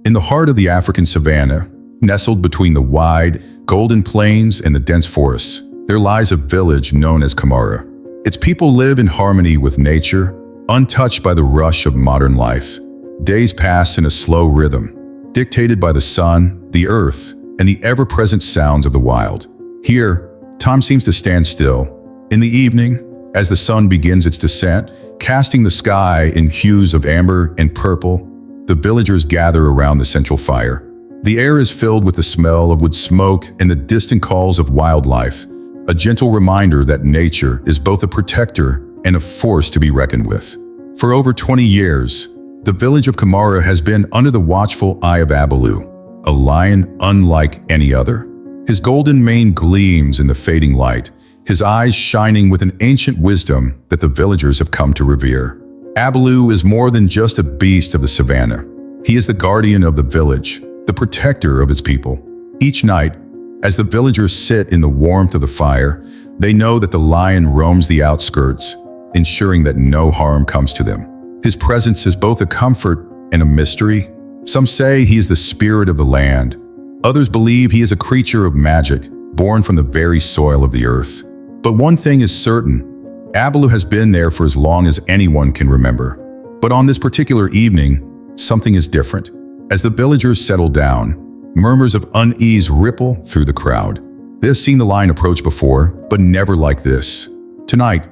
In the heart of the African savanna, nestled between the wide, golden plains and the dense forests, there lies a village known as Kamara. Its people live in harmony with nature, untouched by the rush of modern life. Days pass in a slow rhythm, dictated by the sun, the earth, and the ever-present sounds of the wild. Here, time seems to stand still. In the evening, as the sun begins its descent, casting the sky in hues of amber and purple, the villagers gather around the central fire. The air is filled with the smell of wood smoke and the distant calls of wildlife, a gentle reminder that nature is both a protector and a force to be reckoned with. For over 20 years, the village of Kamara has been under the watchful eye of Abaloo, a lion unlike any other. His golden mane gleams in the fading light, his eyes shining with an ancient wisdom that the villagers have come to revere. Abaloo is more than just a beast of the savannah. He is the guardian of the village, the protector of its people. Each night, as the villagers sit in the warmth of the fire, they know that the lion roams the outskirts, ensuring that no harm comes to them. His presence is both a comfort and a mystery. Some say he is the spirit of the land. Others believe he is a creature of magic, born from the very soil of the earth. But one thing is certain, Abaloo has been there for as long as anyone can remember. But on this particular evening, something is different. As the villagers settle down, murmurs of unease ripple through the crowd. They have seen the lion approach before, but never like this. Tonight,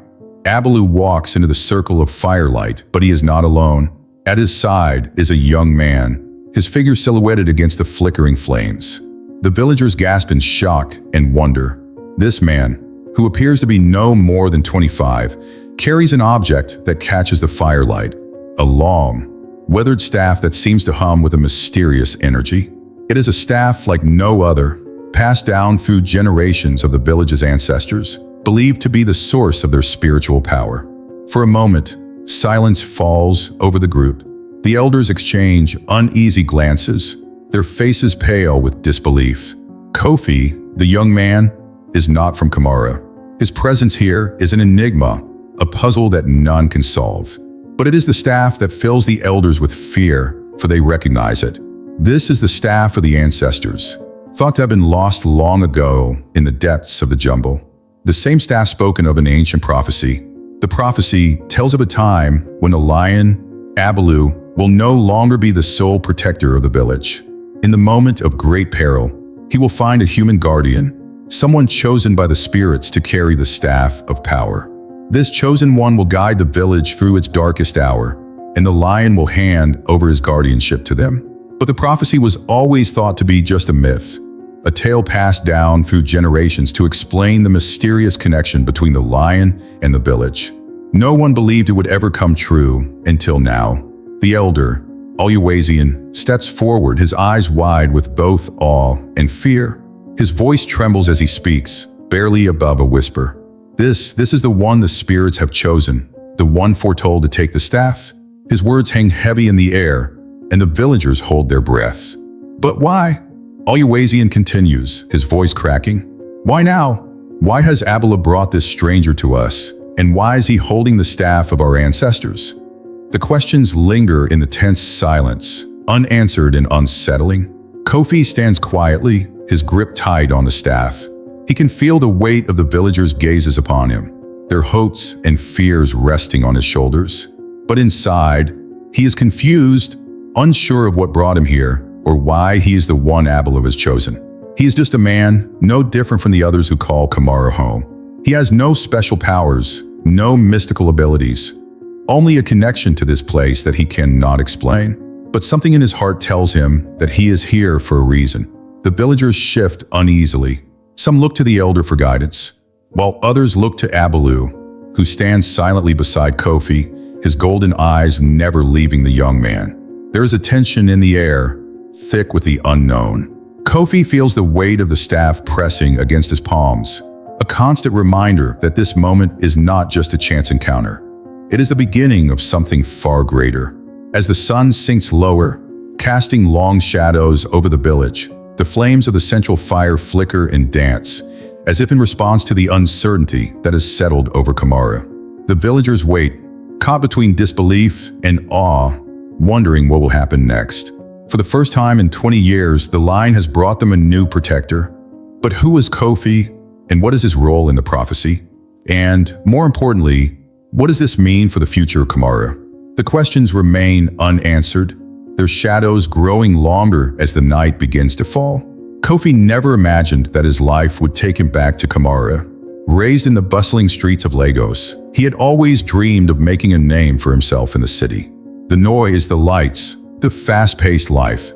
Abaloo walks into the circle of firelight, but he is not alone. At his side is a young man, his figure silhouetted against the flickering flames. The villagers gasp in shock and wonder. This man, who appears to be no more than 25, carries an object that catches the firelight, a long, weathered staff that seems to hum with a mysterious energy. It is a staff like no other, passed down through generations of the village's ancestors, believed to be the source of their spiritual power. For a moment, silence falls over the group. The elders exchange uneasy glances, their faces pale with disbelief. Kofi, the young man, is not from Kamara. His presence here is an enigma, a puzzle that none can solve. But it is the staff that fills the elders with fear, for they recognize it. This is the staff of the ancestors, thought to have been lost long ago in the depths of the jungle. The same staff spoken of in ancient prophecy. The prophecy tells of a time when a lion, Abaloo, will no longer be the sole protector of the village. In the moment of great peril, he will find a human guardian, someone chosen by the spirits to carry the staff of power. This chosen one will guide the village through its darkest hour, and the lion will hand over his guardianship to them. But the prophecy was always thought to be just a myth, a tale passed down through generations to explain the mysterious connection between the lion and the village. No one believed it would ever come true until now. The elder, Oluwazian, steps forward, his eyes wide with both awe and fear. His voice trembles as he speaks, barely above a whisper. This is the one the spirits have chosen, the one foretold to take the staff. His words hang heavy in the air, and the villagers hold their breaths. But why? Oluwazian continues, his voice cracking. Why now? Why has Abaloo brought this stranger to us? And why is he holding the staff of our ancestors? The questions linger in the tense silence, unanswered and unsettling. Kofi stands quietly, his grip tight on the staff. He can feel the weight of the villagers' gazes upon him, their hopes and fears resting on his shoulders. But inside, he is confused, unsure of what brought him here, or why he is the one Abaloo has chosen. He is just a man, no different from the others who call Kamara home. He has no special powers, no mystical abilities, only a connection to this place that he cannot explain. But something in his heart tells him that he is here for a reason. The villagers shift uneasily. Some look to the elder for guidance, while others look to Abaloo, who stands silently beside Kofi, his golden eyes never leaving the young man. There is a tension in the air, thick with the unknown. Kofi feels the weight of the staff pressing against his palms, a constant reminder that this moment is not just a chance encounter. It is the beginning of something far greater. As the sun sinks lower, casting long shadows over the village, the flames of the central fire flicker and dance, as if in response to the uncertainty that has settled over Kamara. The villagers wait, caught between disbelief and awe, wondering what will happen next. For the first time in 20 years, the lion has brought them a new protector. But who is Kofi, and what is his role in the prophecy? And, more importantly, what does this mean for the future of Kamara? The questions remain unanswered, their shadows growing longer as the night begins to fall. Kofi never imagined that his life would take him back to Kamara. Raised in the bustling streets of Lagos, he had always dreamed of making a name for himself in the city. The noise, the lights, the fast-paced life.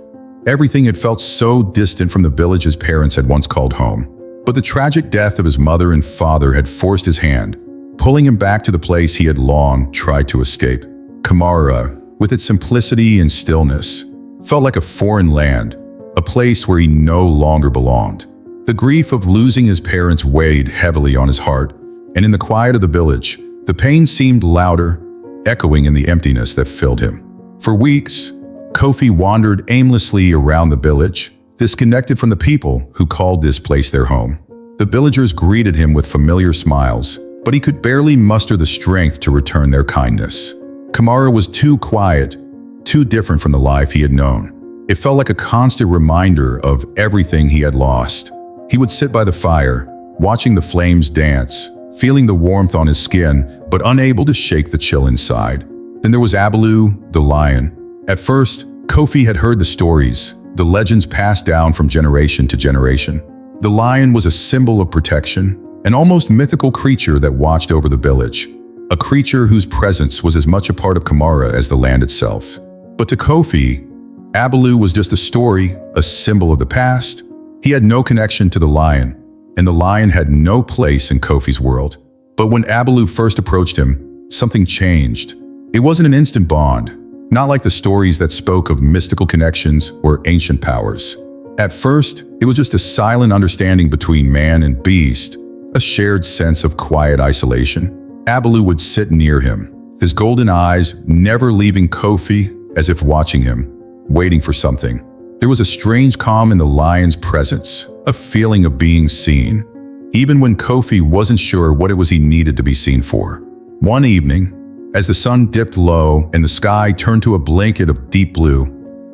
Everything had felt so distant from the village his parents had once called home. But the tragic death of his mother and father had forced his hand, pulling him back to the place he had long tried to escape. Kamara, with its simplicity and stillness, felt like a foreign land, a place where he no longer belonged. The grief of losing his parents weighed heavily on his heart, and in the quiet of the village, the pain seemed louder, echoing in the emptiness that filled him. For weeks, Kofi wandered aimlessly around the village, disconnected from the people who called this place their home. The villagers greeted him with familiar smiles, but he could barely muster the strength to return their kindness. Kamara was too quiet, too different from the life he had known. It felt like a constant reminder of everything he had lost. He would sit by the fire, watching the flames dance, feeling the warmth on his skin, but unable to shake the chill inside. Then there was Abaloo, the lion. At first, Kofi had heard the stories, the legends passed down from generation to generation. The lion was a symbol of protection, an almost mythical creature that watched over the village. A creature whose presence was as much a part of Kamara as the land itself. But to Kofi, Abaloo was just a story, a symbol of the past. He had no connection to the lion, and the lion had no place in Kofi's world. But when Abaloo first approached him, something changed. It wasn't an instant bond, not like the stories that spoke of mystical connections or ancient powers. At first, it was just a silent understanding between man and beast, a shared sense of quiet isolation. Abaloo would sit near him, his golden eyes never leaving Kofi, as if watching him, waiting for something. There was a strange calm in the lion's presence, a feeling of being seen, even when Kofi wasn't sure what it was he needed to be seen for. One evening, as the sun dipped low and the sky turned to a blanket of deep blue,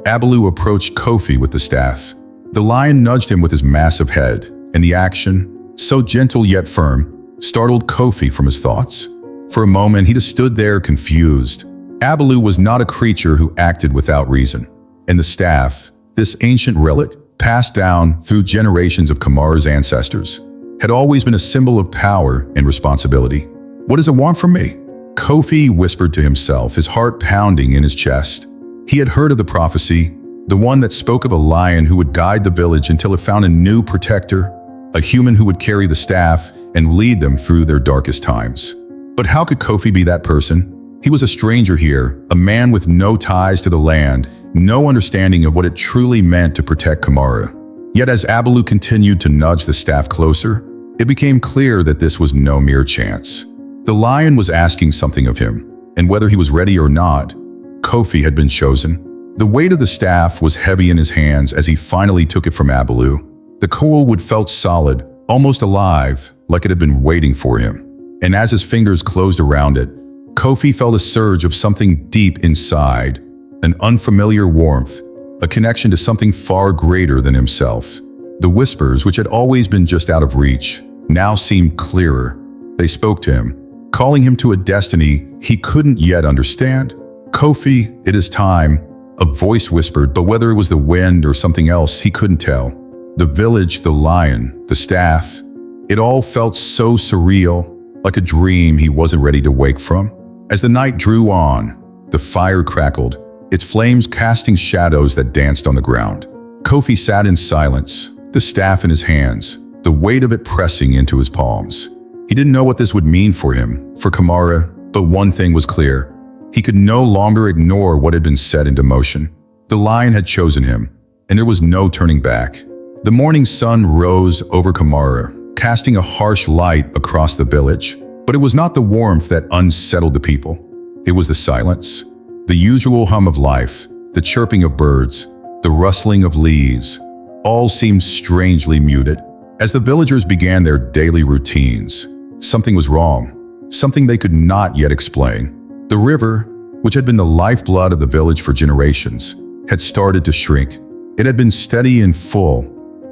Abaloo approached Kofi with the staff. The lion nudged him with his massive head, and the action, so gentle yet firm, startled Kofi from his thoughts. For a moment, he just stood there confused. Abaloo was not a creature who acted without reason. And the staff, this ancient relic, passed down through generations of Kamara's ancestors, had always been a symbol of power and responsibility. "What does it want from me?" Kofi whispered to himself, his heart pounding in his chest. He had heard of the prophecy, the one that spoke of a lion who would guide the village until it found a new protector, a human who would carry the staff and lead them through their darkest times. But how could Kofi be that person? He was a stranger here, a man with no ties to the land, no understanding of what it truly meant to protect Kamara. Yet as Abaloo continued to nudge the staff closer, it became clear that this was no mere chance. The lion was asking something of him, and whether he was ready or not, Kofi had been chosen. The weight of the staff was heavy in his hands as he finally took it from Abaloo. The coal wood felt solid, almost alive, like it had been waiting for him. And as his fingers closed around it, Kofi felt a surge of something deep inside, an unfamiliar warmth, a connection to something far greater than himself. The whispers, which had always been just out of reach, now seemed clearer. They spoke to him, calling him to a destiny he couldn't yet understand. "Kofi, it is time," a voice whispered, but whether it was the wind or something else, he couldn't tell. The village, the lion, the staff, it all felt so surreal, like a dream he wasn't ready to wake from. As the night drew on, the fire crackled, its flames casting shadows that danced on the ground. Kofi sat in silence, the staff in his hands, the weight of it pressing into his palms. He didn't know what this would mean for him, for Kamara, but one thing was clear. He could no longer ignore what had been set into motion. The lion had chosen him, and there was no turning back. The morning sun rose over Kamara, casting a harsh light across the village. But it was not the warmth that unsettled the people. It was the silence. The usual hum of life, the chirping of birds, the rustling of leaves, all seemed strangely muted. As the villagers began their daily routines, something was wrong, something they could not yet explain. The river, which had been the lifeblood of the village for generations, had started to shrink. It had been steady and full,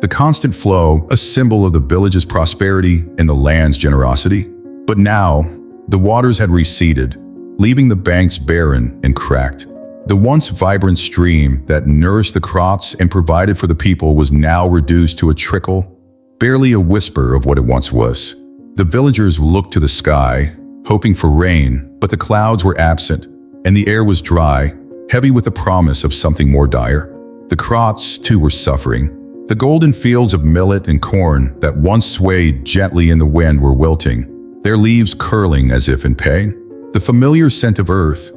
the constant flow, a symbol of the village's prosperity and the land's generosity. But now, the waters had receded, leaving the banks barren and cracked. The once vibrant stream that nourished the crops and provided for the people was now reduced to a trickle, barely a whisper of what it once was. The villagers looked to the sky, hoping for rain, but the clouds were absent, and the air was dry, heavy with the promise of something more dire. The crops, too, were suffering. The golden fields of millet and corn that once swayed gently in the wind were wilting, their leaves curling as if in pain. The familiar scent of earth,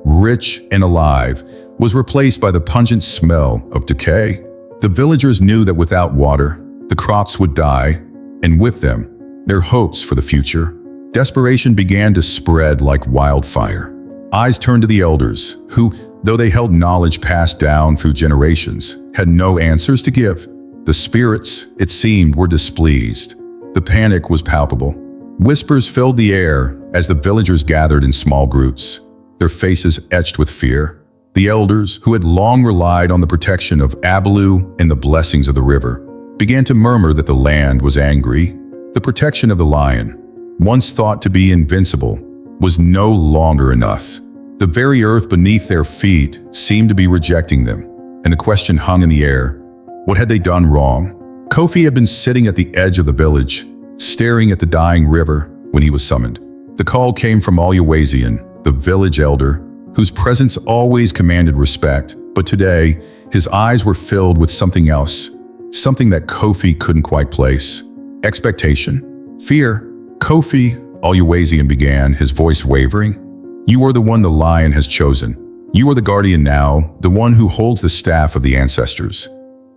rich and alive, was replaced by the pungent smell of decay. The villagers knew that without water, the crops would die, and with them, their hopes for the future. Desperation began to spread like wildfire. Eyes turned to the elders, who, though they held knowledge passed down through generations, had no answers to give. The spirits, it seemed, were displeased. The panic was palpable. Whispers filled the air as the villagers gathered in small groups, their faces etched with fear. The elders, who had long relied on the protection of Abaloo and the blessings of the river, began to murmur that the land was angry. The protection of the lion, once thought to be invincible, was no longer enough. The very earth beneath their feet seemed to be rejecting them, and the question hung in the air: what had they done wrong? Kofi had been sitting at the edge of the village, staring at the dying river when he was summoned. The call came from Oluwaseun, the village elder, whose presence always commanded respect, but today his eyes were filled with something else, something that Kofi couldn't quite place. Expectation? Fear? Kofi, Oluwaseun began, his voice wavering. You are the one the lion has chosen. You are the guardian now, the one who holds the staff of the ancestors.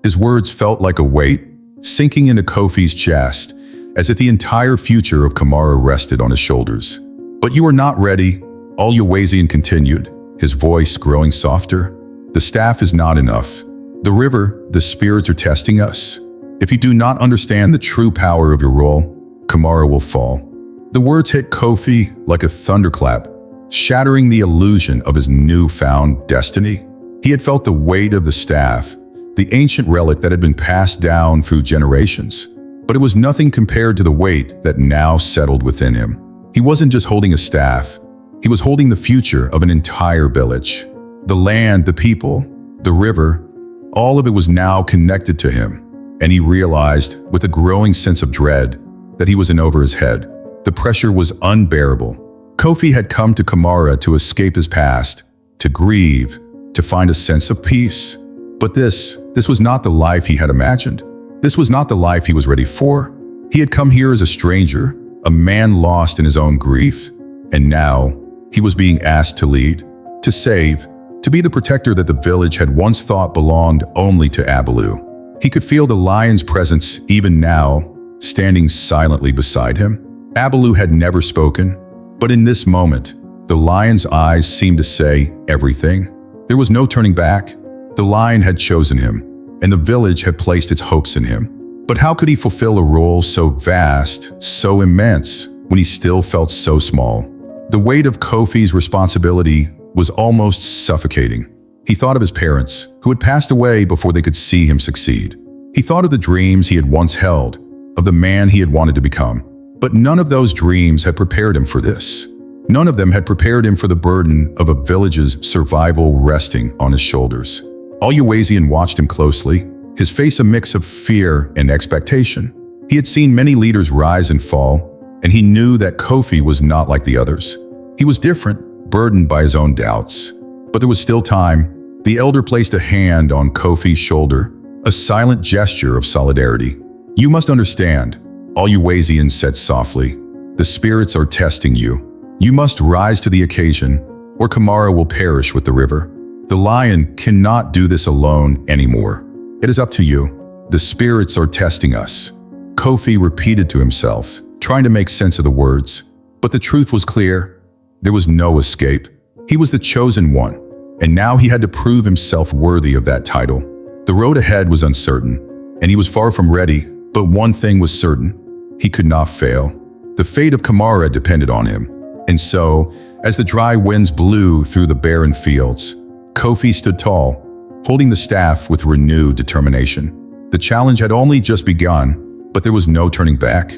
His words felt like a weight, sinking into Kofi's chest, as if the entire future of Kamara rested on his shoulders. But you are not ready, Oluwaseun continued, his voice growing softer. The staff is not enough. The river, the spirits are testing us. If you do not understand the true power of your role, Kamara will fall. The words hit Kofi like a thunderclap, shattering the illusion of his newfound destiny. He had felt the weight of the staff, the ancient relic that had been passed down through generations. But it was nothing compared to the weight that now settled within him. He wasn't just holding a staff, he was holding the future of an entire village. The land, the people, the river, all of it was now connected to him, and he realized, with a growing sense of dread, that he was in over his head. The pressure was unbearable. Kofi had come to Kamara to escape his past, to grieve, to find a sense of peace. But this was not the life he had imagined. This was not the life he was ready for. He had come here as a stranger, a man lost in his own grief, and now he was being asked to lead, to save, to be the protector that the village had once thought belonged only to Abaloo. He could feel the lion's presence even now, standing silently beside him. Abaloo had never spoken, but in this moment, the lion's eyes seemed to say everything. There was no turning back. The lion had chosen him, and the village had placed its hopes in him. But how could he fulfill a role so vast, so immense, when he still felt so small? The weight of Kofi's responsibility was almost suffocating. He thought of his parents, who had passed away before they could see him succeed. He thought of the dreams he had once held, of the man he had wanted to become. But none of those dreams had prepared him for this. None of them had prepared him for the burden of a village's survival resting on his shoulders. Oluwaseun watched him closely, his face a mix of fear and expectation. He had seen many leaders rise and fall, and he knew that Kofi was not like the others. He was different, burdened by his own doubts. But there was still time. The elder placed a hand on Kofi's shoulder, a silent gesture of solidarity. You must understand, Oluwaseun said softly. The spirits are testing you. You must rise to the occasion, or Kamara will perish with the river. The lion cannot do this alone anymore. It is up to you. The spirits are testing us. Kofi repeated to himself, trying to make sense of the words. But the truth was clear. There was no escape. He was the chosen one, and now he had to prove himself worthy of that title. The road ahead was uncertain, and he was far from ready, but one thing was certain. He could not fail. The fate of Kamara depended on him. And so, as the dry winds blew through the barren fields, Kofi stood tall, holding the staff with renewed determination. The challenge had only just begun, but there was no turning back.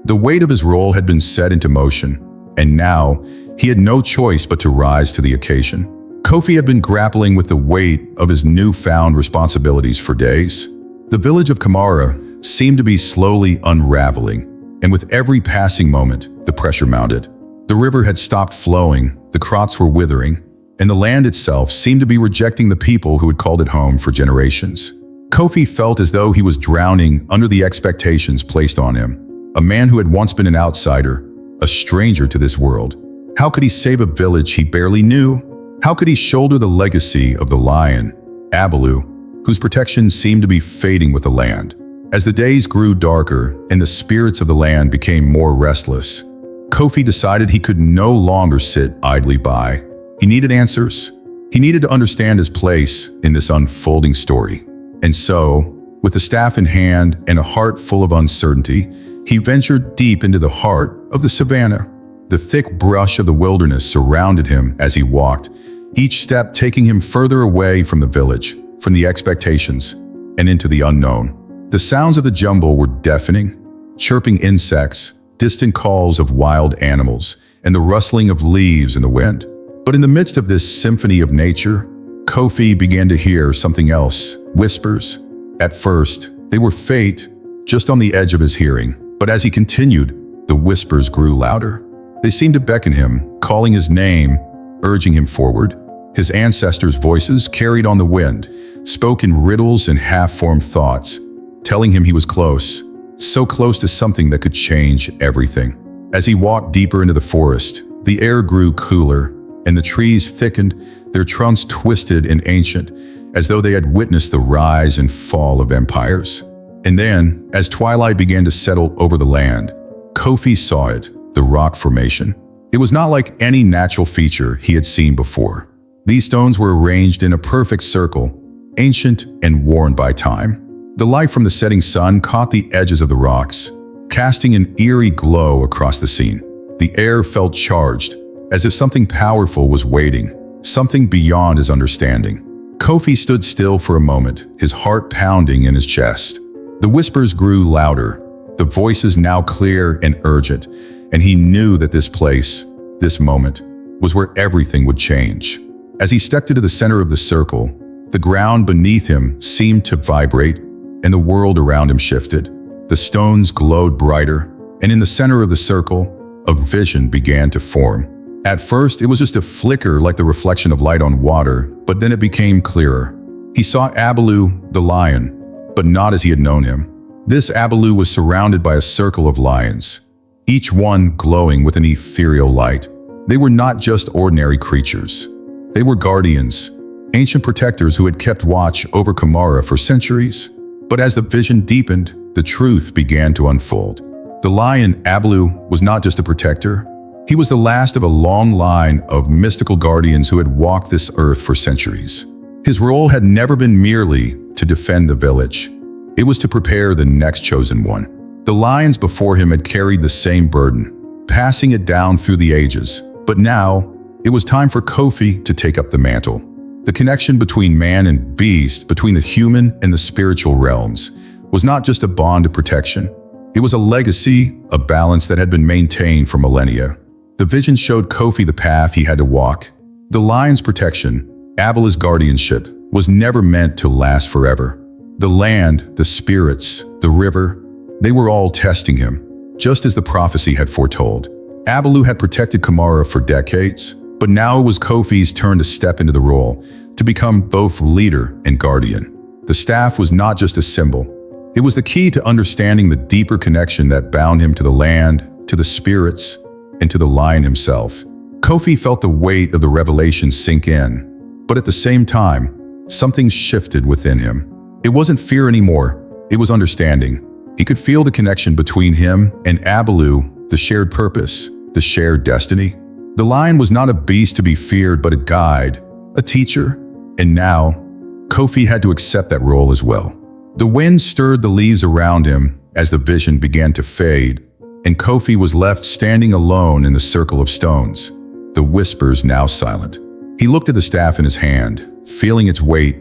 The weight of his role had been set into motion, and now he had no choice but to rise to the occasion. Kofi had been grappling with the weight of his newfound responsibilities for days. The village of Kamara seemed to be slowly unraveling, and with every passing moment, the pressure mounted. The river had stopped flowing, the crops were withering, and the land itself seemed to be rejecting the people who had called it home for generations. Kofi felt as though he was drowning under the expectations placed on him. A man who had once been an outsider, a stranger to this world. How could he save a village he barely knew? How could he shoulder the legacy of the lion, Abaloo, whose protection seemed to be fading with the land? As the days grew darker and the spirits of the land became more restless, Kofi decided he could no longer sit idly by. He needed answers. He needed to understand his place in this unfolding story. And so, with the staff in hand and a heart full of uncertainty, he ventured deep into the heart of the savannah. The thick brush of the wilderness surrounded him as he walked, each step taking him further away from the village, from the expectations, and into the unknown. The sounds of the jungle were deafening, chirping insects, distant calls of wild animals, and the rustling of leaves in the wind. But in the midst of this symphony of nature, Kofi began to hear something else, whispers. At first, they were faint, just on the edge of his hearing, but as he continued, the whispers grew louder. They seemed to beckon him, calling his name, urging him forward. His ancestors' voices carried on the wind, spoke in riddles and half-formed thoughts, telling him he was close, so close to something that could change everything. As he walked deeper into the forest, the air grew cooler, and the trees thickened, their trunks twisted and ancient, as though they had witnessed the rise and fall of empires. And then, as twilight began to settle over the land, Kofi saw it, the rock formation. It was not like any natural feature he had seen before. These stones were arranged in a perfect circle, ancient and worn by time. The light from the setting sun caught the edges of the rocks, casting an eerie glow across the scene. The air felt charged, as if something powerful was waiting, something beyond his understanding. Kofi stood still for a moment, his heart pounding in his chest. The whispers grew louder, the voices now clear and urgent, and he knew that this place, this moment, was where everything would change. As he stepped into the center of the circle, the ground beneath him seemed to vibrate, and the world around him shifted. The stones glowed brighter, and in the center of the circle, a vision began to form. At first, it was just a flicker like the reflection of light on water, but then it became clearer. He saw Abaloo, the lion, but not as he had known him. This Abaloo was surrounded by a circle of lions, each one glowing with an ethereal light. They were not just ordinary creatures. They were guardians, ancient protectors who had kept watch over Kamara for centuries. But as the vision deepened, the truth began to unfold. The lion, Abaloo, was not just a protector. He was the last of a long line of mystical guardians who had walked this earth for centuries. His role had never been merely to defend the village. It was to prepare the next chosen one. The lions before him had carried the same burden, passing it down through the ages. But now, it was time for Kofi to take up the mantle. The connection between man and beast, between the human and the spiritual realms, was not just a bond of protection. It was a legacy, a balance that had been maintained for millennia. The vision showed Kofi the path he had to walk. The lion's protection, Abaloo's guardianship, was never meant to last forever. The land, the spirits, the river, they were all testing him, just as the prophecy had foretold. Abaloo had protected Kamara for decades, but now it was Kofi's turn to step into the role, to become both leader and guardian. The staff was not just a symbol. It was the key to understanding the deeper connection that bound him to the land, to the spirits, and to the lion himself. Kofi felt the weight of the revelation sink in, but at the same time, something shifted within him. It wasn't fear anymore, it was understanding. He could feel the connection between him and Abaloo, the shared purpose, the shared destiny. The lion was not a beast to be feared, but a guide, a teacher, and now, Kofi had to accept that role as well. The wind stirred the leaves around him as the vision began to fade, and Kofi was left standing alone in the circle of stones, the whispers now silent. He looked at the staff in his hand, feeling its weight,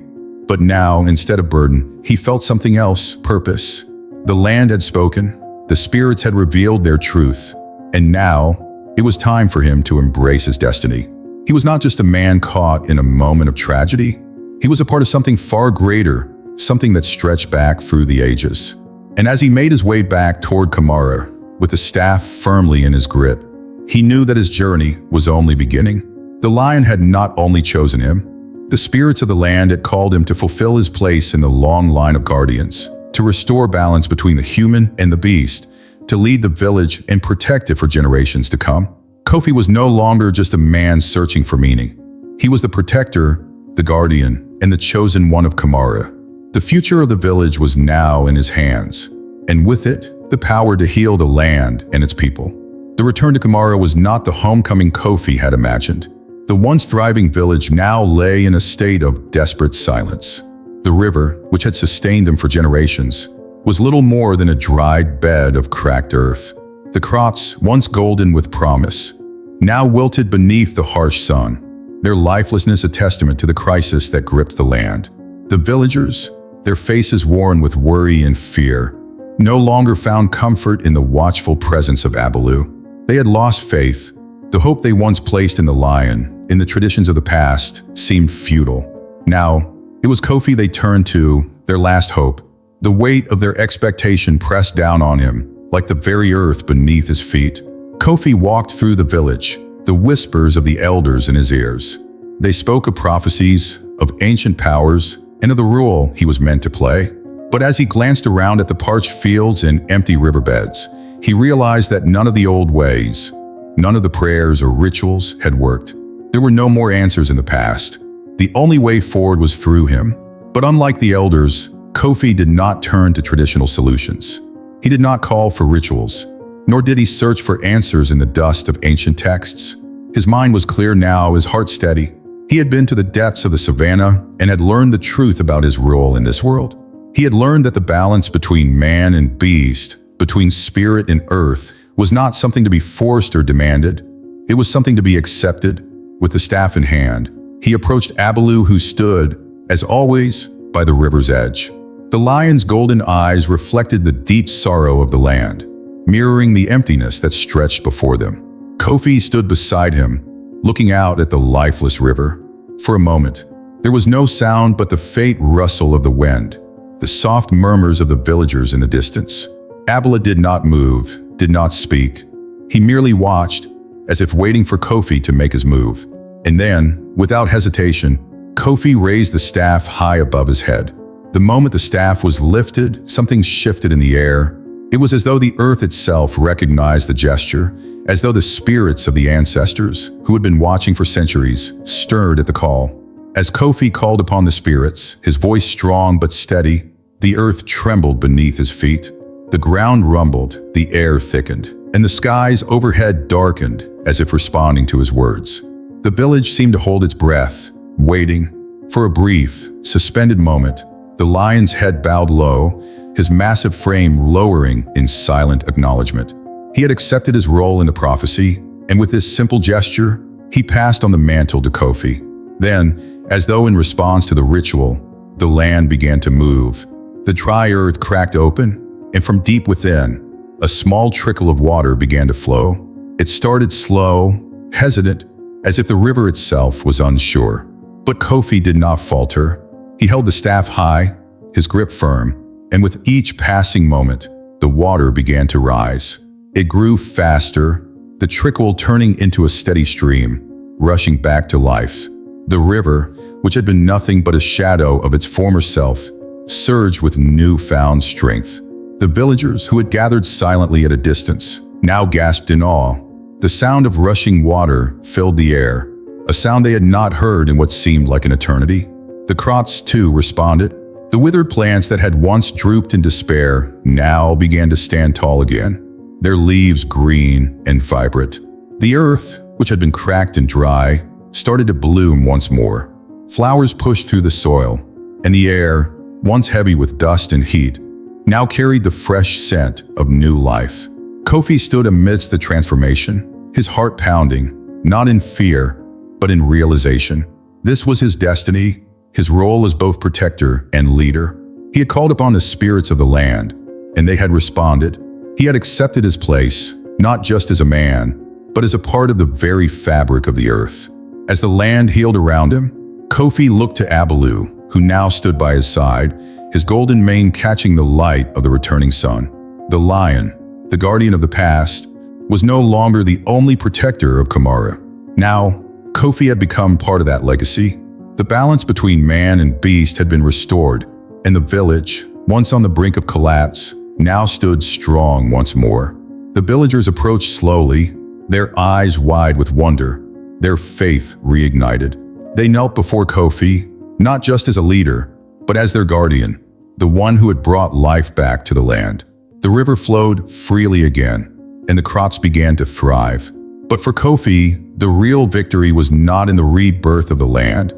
But now, instead of burden, he felt something else, purpose. The land had spoken, the spirits had revealed their truth, and now it was time for him to embrace his destiny. He was not just a man caught in a moment of tragedy. He was a part of something far greater, something that stretched back through the ages. And as he made his way back toward Kamara, with the staff firmly in his grip, he knew that his journey was only beginning. The lion had not only chosen him, the spirits of the land had called him to fulfill his place in the long line of guardians, to restore balance between the human and the beast, to lead the village and protect it for generations to come. Kofi was no longer just a man searching for meaning. He was the protector, the guardian, and the chosen one of Kamara. The future of the village was now in his hands, and with it, the power to heal the land and its people. The return to Kamara was not the homecoming Kofi had imagined. The once thriving village now lay in a state of desperate silence. The river, which had sustained them for generations, was little more than a dried bed of cracked earth. The crops, once golden with promise, now wilted beneath the harsh sun, their lifelessness a testament to the crisis that gripped the land. The villagers, their faces worn with worry and fear, no longer found comfort in the watchful presence of Abaloo. They had lost faith. The hope they once placed in the lion, in the traditions of the past, seemed futile. Now, it was Kofi they turned to, their last hope. The weight of their expectation pressed down on him, like the very earth beneath his feet. Kofi walked through the village, the whispers of the elders in his ears. They spoke of prophecies, of ancient powers, and of the role he was meant to play. But as he glanced around at the parched fields and empty riverbeds, he realized that none of the old ways, none of the prayers or rituals had worked. There were no more answers in the past. The only way forward was through him. But unlike the elders, Kofi did not turn to traditional solutions. He did not call for rituals, nor did he search for answers in the dust of ancient texts. His mind was clear now, his heart steady. He had been to the depths of the savannah and had learned the truth about his role in this world. He had learned that the balance between man and beast, between spirit and earth, was not something to be forced or demanded. It was something to be accepted. With the staff in hand, he approached Abaloo, who stood, as always, by the river's edge. The lion's golden eyes reflected the deep sorrow of the land, mirroring the emptiness that stretched before them. Kofi stood beside him, looking out at the lifeless river. For a moment, there was no sound but the faint rustle of the wind, the soft murmurs of the villagers in the distance. Abaloo did not move, did not speak. He merely watched, as if waiting for Kofi to make his move. And then, without hesitation, Kofi raised the staff high above his head. The moment the staff was lifted, something shifted in the air. It was as though the earth itself recognized the gesture, as though the spirits of the ancestors, who had been watching for centuries, stirred at the call. As Kofi called upon the spirits, his voice strong but steady, the earth trembled beneath his feet. The ground rumbled, the air thickened, and the skies overhead darkened as if responding to his words. The village seemed to hold its breath, waiting. For a brief, suspended moment, the lion's head bowed low, his massive frame lowering in silent acknowledgement. He had accepted his role in the prophecy, and with this simple gesture, he passed on the mantle to Kofi. Then, as though in response to the ritual, the land began to move. The dry earth cracked open, and from deep within, a small trickle of water began to flow. It started slow, hesitant, as if the river itself was unsure. But Kofi did not falter. He held the staff high, his grip firm, and with each passing moment, the water began to rise. It grew faster, the trickle turning into a steady stream, rushing back to life. The river, which had been nothing but a shadow of its former self, surged with newfound strength. The villagers, who had gathered silently at a distance, now gasped in awe. The sound of rushing water filled the air, a sound they had not heard in what seemed like an eternity. The crops, too, responded. The withered plants that had once drooped in despair now began to stand tall again, their leaves green and vibrant. The earth, which had been cracked and dry, started to bloom once more. Flowers pushed through the soil, and the air, once heavy with dust and heat, now carried the fresh scent of new life. Kofi stood amidst the transformation, his heart pounding, not in fear, but in realization. This was his destiny, his role as both protector and leader. He had called upon the spirits of the land, and they had responded. He had accepted his place, not just as a man, but as a part of the very fabric of the earth. As the land healed around him, Kofi looked to Abalu, who now stood by his side, his golden mane catching the light of the returning sun. The lion, the guardian of the past, was no longer the only protector of Kamara. Now, Kofi had become part of that legacy. The balance between man and beast had been restored, and the village, once on the brink of collapse, now stood strong once more. The villagers approached slowly, their eyes wide with wonder, their faith reignited. They knelt before Kofi, not just as a leader, but as their guardian, the one who had brought life back to the land. The river flowed freely again, and the crops began to thrive. But for Kofi, the real victory was not in the rebirth of the land.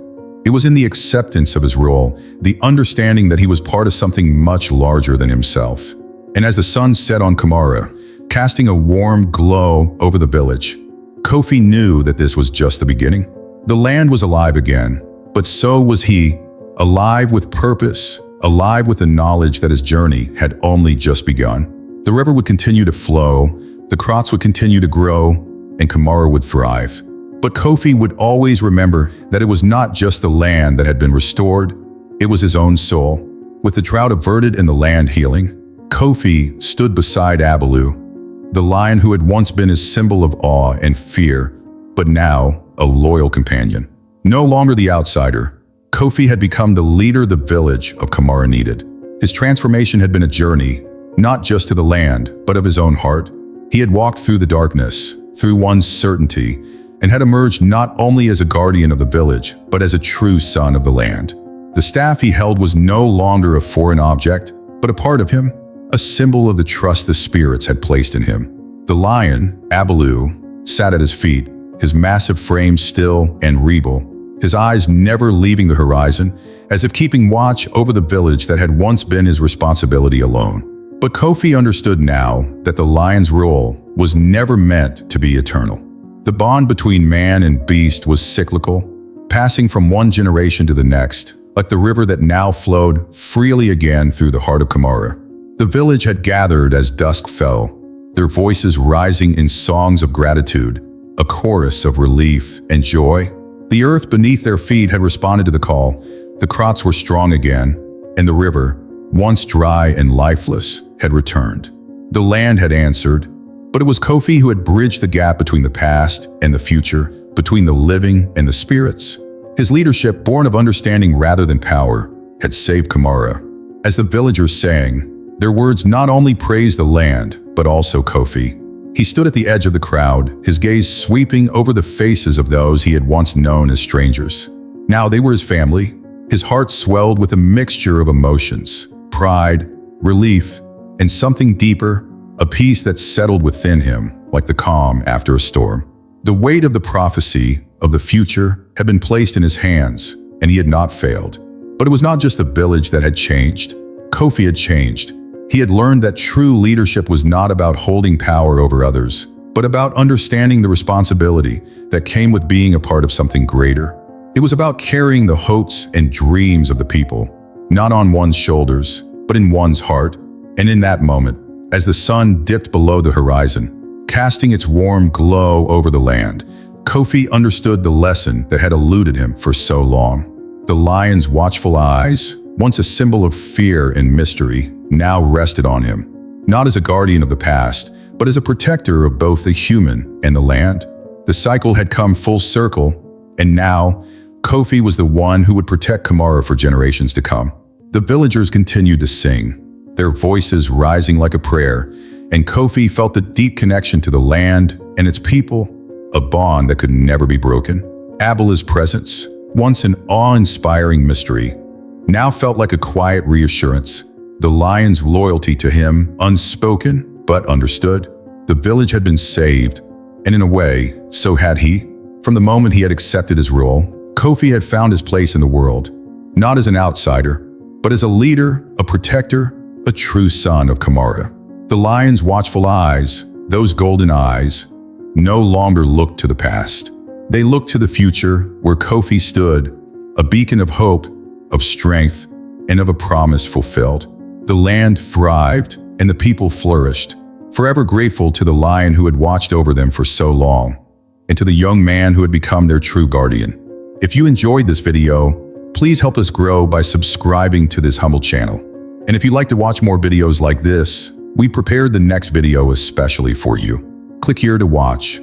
It was in the acceptance of his role, the understanding that he was part of something much larger than himself. And as the sun set on Kamara, casting a warm glow over the village, Kofi knew that this was just the beginning. The land was alive again, but so was he, alive with purpose, alive with the knowledge that his journey had only just begun. The river would continue to flow, the crops would continue to grow, and Kamara would thrive. But Kofi would always remember that it was not just the land that had been restored, it was his own soul. With the drought averted and the land healing, Kofi stood beside Abalu, the lion who had once been his symbol of awe and fear, but now a loyal companion. No longer the outsider, Kofi had become the leader the village of Kamara needed. His transformation had been a journey, not just to the land, but of his own heart. He had walked through the darkness, through uncertainty, and had emerged not only as a guardian of the village, but as a true son of the land. The staff he held was no longer a foreign object, but a part of him, a symbol of the trust the spirits had placed in him. The lion, Abalu, sat at his feet, his massive frame still and regal, his eyes never leaving the horizon, as if keeping watch over the village that had once been his responsibility alone. But Kofi understood now that the lion's role was never meant to be eternal. The bond between man and beast was cyclical, passing from one generation to the next, like the river that now flowed freely again through the heart of Kamara. The village had gathered as dusk fell, their voices rising in songs of gratitude, a chorus of relief and joy. The earth beneath their feet had responded to the call, the crops were strong again, and the river, once dry and lifeless, had returned. The land had answered, but it was Kofi who had bridged the gap between the past and the future, between the living and the spirits. His leadership, born of understanding rather than power, had saved Kamara. As the villagers sang, their words not only praised the land, but also Kofi. He stood at the edge of the crowd, his gaze sweeping over the faces of those he had once known as strangers. Now they were his family. His heart swelled with a mixture of emotions, pride, relief, and something deeper, a peace that settled within him like the calm after a storm. The weight of the prophecy of the future had been placed in his hands, and he had not failed. But it was not just the village that had changed. Kofi had changed. He had learned that true leadership was not about holding power over others, but about understanding the responsibility that came with being a part of something greater. It was about carrying the hopes and dreams of the people, not on one's shoulders, but in one's heart. And in that moment, as the sun dipped below the horizon, casting its warm glow over the land, Kofi understood the lesson that had eluded him for so long. The lion's watchful eyes, once a symbol of fear and mystery, now rested on him, not as a guardian of the past, but as a protector of both the human and the land. The cycle had come full circle, and now Kofi was the one who would protect Kamara for generations to come. The villagers continued to sing, their voices rising like a prayer, and Kofi felt a deep connection to the land and its people, a bond that could never be broken. Abalu's presence, once an awe-inspiring mystery, now felt like a quiet reassurance. The lion's loyalty to him, unspoken but understood. The village had been saved, and in a way, so had he. From the moment he had accepted his role, Kofi had found his place in the world, not as an outsider, but as a leader, a protector, a true son of Kamara. The lion's watchful eyes, those golden eyes, no longer looked to the past. They looked to the future, where Kofi stood, a beacon of hope, of strength, and of a promise fulfilled. The land thrived, and the people flourished, forever grateful to the lion who had watched over them for so long, and to the young man who had become their true guardian. If you enjoyed this video, please help us grow by subscribing to this humble channel. And if you'd like to watch more videos like this, we prepared the next video especially for you. Click here to watch.